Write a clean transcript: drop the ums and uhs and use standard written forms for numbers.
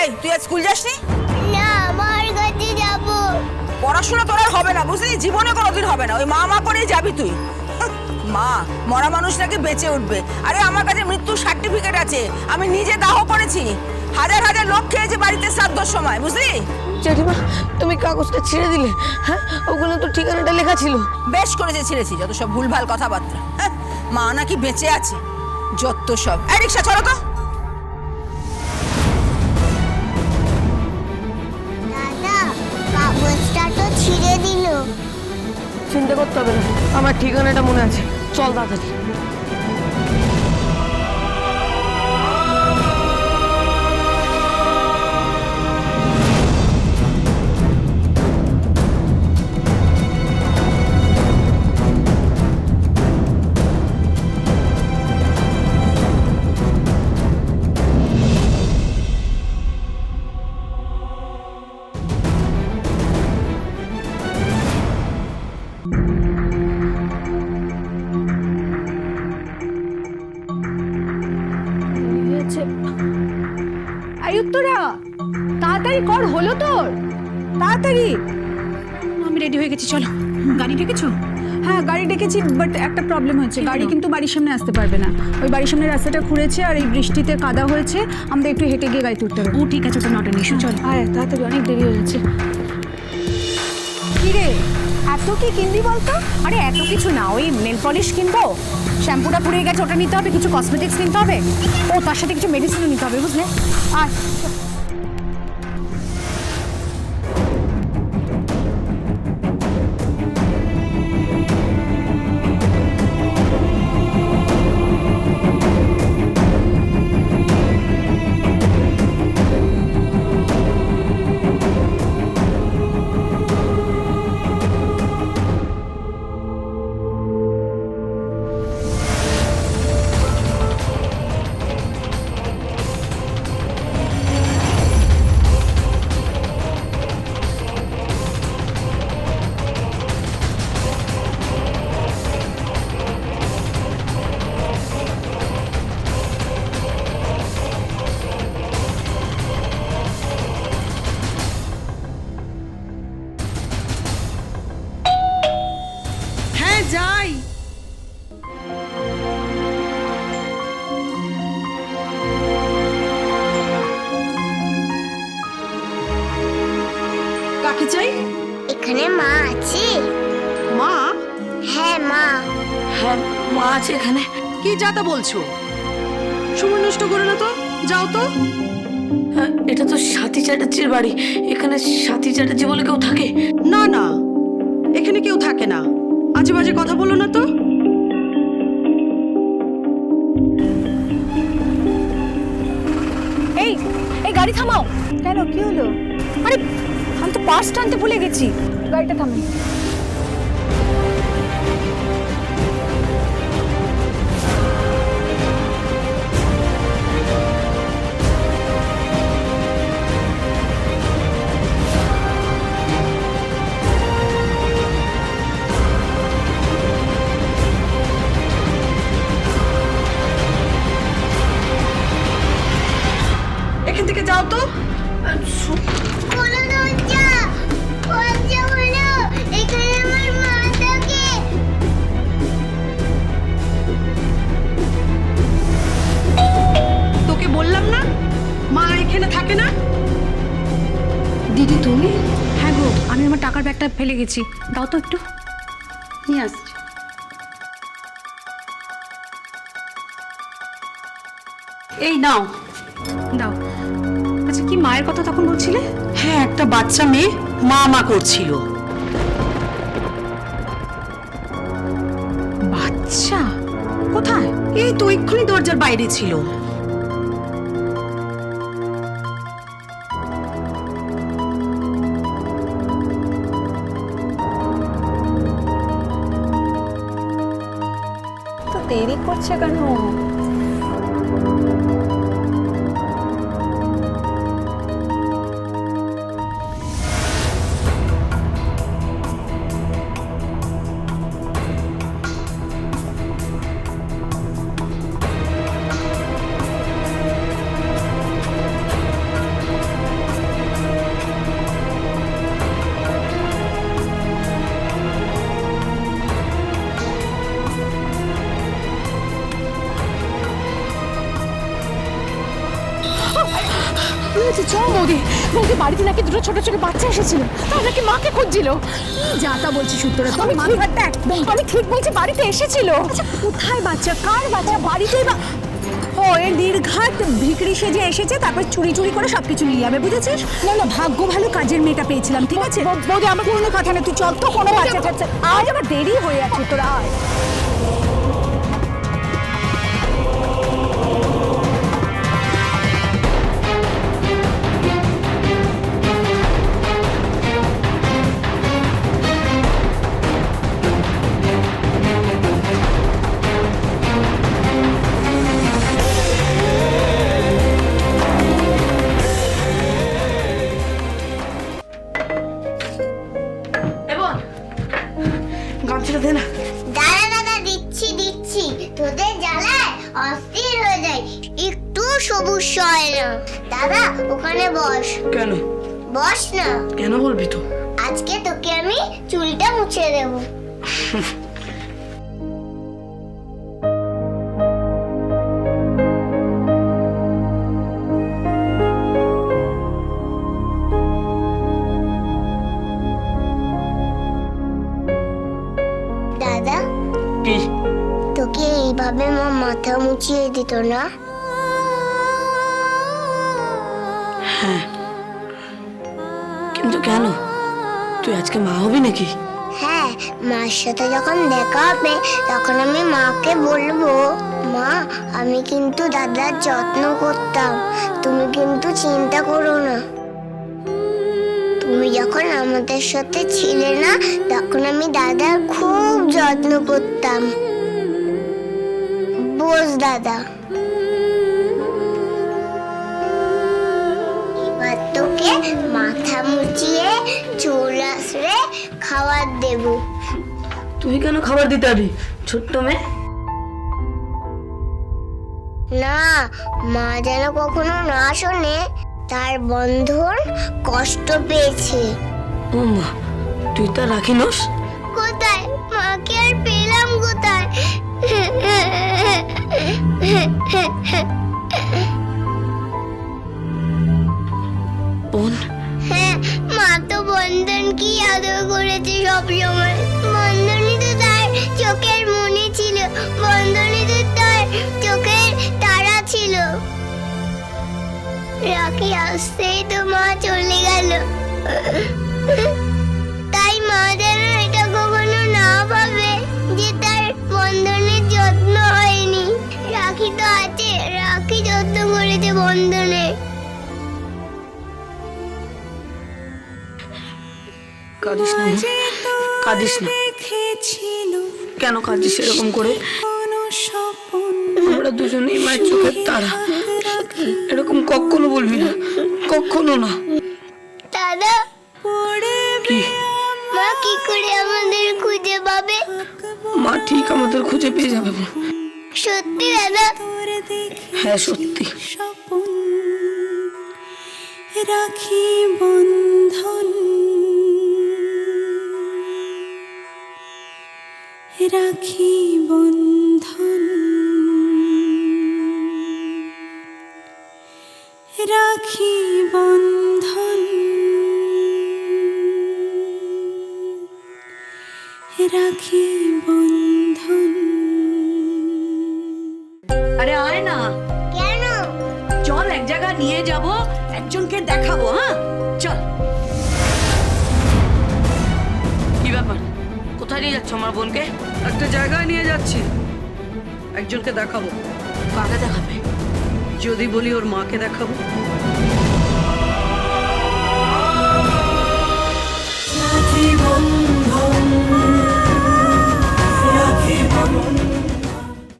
এই তুই আজ স্কুল যাসনি? না আমার কাছে যাব। পড়াশোনা তোর আর হবে না, বুঝলি? জীবনে কোনোদিন হবে না। ওই মা মা করেই যাবি তুই। মা, মরা মানুষ নাকি বেঁচে উঠবে। আরে আমার কাছে মৃত্যুর সার্টিফিকেট আছে, আমি নিজে দাহ করেছি। হাজার হাজার লোক খেয়েছে বাড়িতে শ্রাদ্ধর সময়, বুঝলি? জেঠিমা তুমি কাগজটা ছিঁড়ে দিলে? হ্যাঁ, ওগুলো তো ঠিকানাটা লেখা ছিল। বেশ করেছে ছিঁড়েছি, যত সব ভুলভাল কথাবার্তা। হ্যাঁ, মা নাকি বেঁচে আছে, যত সব। এই রিক্সা চলো তো। দাদা কাগজটা তো ছিঁড়ে দিল। চিন্তা করতে হবে না, আমার ঠিকানাটা মনে আছে। চল তাড়াতাড়ি। আয়ুত্তরা তাড়াতাড়ি কর, হলো তোর? তাড়াতাড়ি। আমি রেডি হয়ে গেছি, চলো। গাড়ি ডেকেছো? হ্যাঁ গাড়ি ডেকেছি, বাট একটা প্রবলেম হচ্ছে, গাড়ি কিন্তু বাড়ির সামনে আসতে পারবে না। ওই বাড়ির সামনে রাস্তাটা খুঁড়েছে আর এই বৃষ্টিতে কাদা হয়েছে, আমাদের একটু হেঁটে গিয়ে গাড়ি তুলতে হবে। ও ঠিক আছে, ওটা নট এন ইস্যু, চলো। আয় তাড়াতাড়ি, অনেক দেরি হয়ে যাচ্ছে। কি রে, এত কি কিনবি বলতো? আরে এত কিছু না, ওই নেল পলিশ কিনবো, শ্যাম্পুটা পুড়িয়ে গেছে ওটা নিতে হবে, কিছু কসমেটিক্স কিনতে হবে, ও তার সাথে কিছু মেডিসিনও নিতে হবে, বুঝলে? আর হ্যাঁ যাই। কাকে চাই? এখানে মা আছে? মা? হ্যাঁ মা। হ্যাঁ মা আছে এখানে। কি যাতা বলছো? সময় নষ্ট করো না তো, যাও তো। হ্যাঁ, এটা তো সাথী চ্যাটার্জির বাড়ি। এখানে সাথী চ্যাটার্জি বলে কেউ থাকে? না না, এখানে কেউ থাকে না, আজে বাজে কথা বলো না তো। এই এই গাড়ি থামাও। কেন, কি হলো? আরে আমি তো পার্স টানতে ভুলে গেছি। গাড়িটা থামে। এখান থেকে যাও তো। খোলো দরজা, দরজা খোলো, এখানে আমার মা থাকে। তোকে বললাম না মা এখানে থাকে না। দিদি তুমি? হ্যাঁ গো, আমি আমার টাকার ব্যাগটা ফেলে গেছি, দাও তো একটু। নিয়ে আসছি। এই নাও। দাও। আচ্ছা, কি মায়ের কথা তখন বলছিলে? হ্যাঁ, একটা বাচ্চা মেয়ে মা মা করছিল। বাচ্চা কোথায়? এই তো এক্ষুনি দরজার বাইরে ছিল। তো দেরি করছে কেন? কি হয়েছে চ বৌদি বৌদি বাড়িতে নাকি দুটো ছোট ছোট বাচ্চা এসেছিল তারা নাকি মাকে খুঁজছিল কি যাতা বলছিস উত্তরা তোর আমি ঠিক- মাথাটা একদম আমি ঠিক বলছি বাড়িতে এসেছিল আচ্ছা কোথায় বাচ্চা কার বাচ্চা বাড়িতেই বা ও এর নির্ঘাত ভিকড়ি সেজে এসেছে তারপর চুরি চুরি করে সবকিছু নিয়ে যাবে বুঝেছিস না না ভাগ্য ভালো কাজের মেয়েটা পেয়েছিলাম ঠিক আছে বৌদি আমার কোনো কথা না তুই চল তো কোনো বাচ্চা টাচ্চা আজ আবার দেরি হয়ে যাচ্ছে তোরা আয় এবার গামছাটা দে না। দাদা দাদা দিচ্ছি দিচ্ছি তোদের জ্বালায় অস্থির হয়ে যায় একটু সবুজ হয় না দাদা ওখানে বস কেন বস না কেন বলবি তো? আজকে তোকে আমি চুলটা মুছে দেবো দাদা কি তোকে এইভাবে মা মাথা মুছিয়ে দিত না হ্যাঁ কিন্তু কেন তুই আজকে মা হবি নাকি? হ্যাঁ মার সাথে যখন দেখা হবে তখন আমি মাকে বলবো মা আমি কিন্তু দাদার যত্ন করতাম তুমি কিন্তু চিন্তা করো না তুমি যখন আমাদের সাথে ছিলে না তখন আমি দাদার খুব যত্ন করতাম বস দাদা এবার তোকে মাথা মুছিয়ে চুল আসরে খাবার দেবো তুই কেন খাবার দিতে যাবি ছোট্ট মেয়ে? না মা যেন কখনো না শোনে তার বন্ধন কষ্ট পেয়েছে ও মা তুই তা রাখিনস? কোথায় মাকে আর পেলাম কোথায় বোন হ্যাঁ মা তো বন্ধন কি আদর করেছে সব সময় বন্ধনই তো তার চোখের মনে ছিল বন্ধনই তো তার চোখের তারা ছিল রাখি আসতেই তো মা চলে গেল তাই মা যেন এটা কখনো না ভাবে যে তার বন্ধনের যত্ন হয়নি রাখি তো আছে রাখি যত্ন করেছে বন্ধনের কাঁদিস না বোন, কাঁদিস না। কেন কাঁদিস এরকম করে? আমরা দুজনেই মায়ের চোখের তারা এরকম কখনো বলবি না কখনো না। দাদা কি মা কি করে আমাদের খুঁজে পাবে মা ঠিক আমাদের খুঁজে পেয়ে যাবে বোন। সত্যি দাদা হ্যাঁ সত্যি। রাখি বন্ধন রাখি বন্ধন রাখি বন্ধন রাখি বন্ধন। আরে আয় না, কেন চল এক জায়গা নিয়ে যাব, একজনকে দেখাবো। হ্যাঁ চল। কি ব্যাপার কোথায় নিয়ে যাচ্ছ আমার বোনকে? একটা জায়গায় নিয়ে যাচ্ছি, একজনকে দেখাবো। কাকে দেখাবে? যদি বলি ওর মাকে দেখাবো।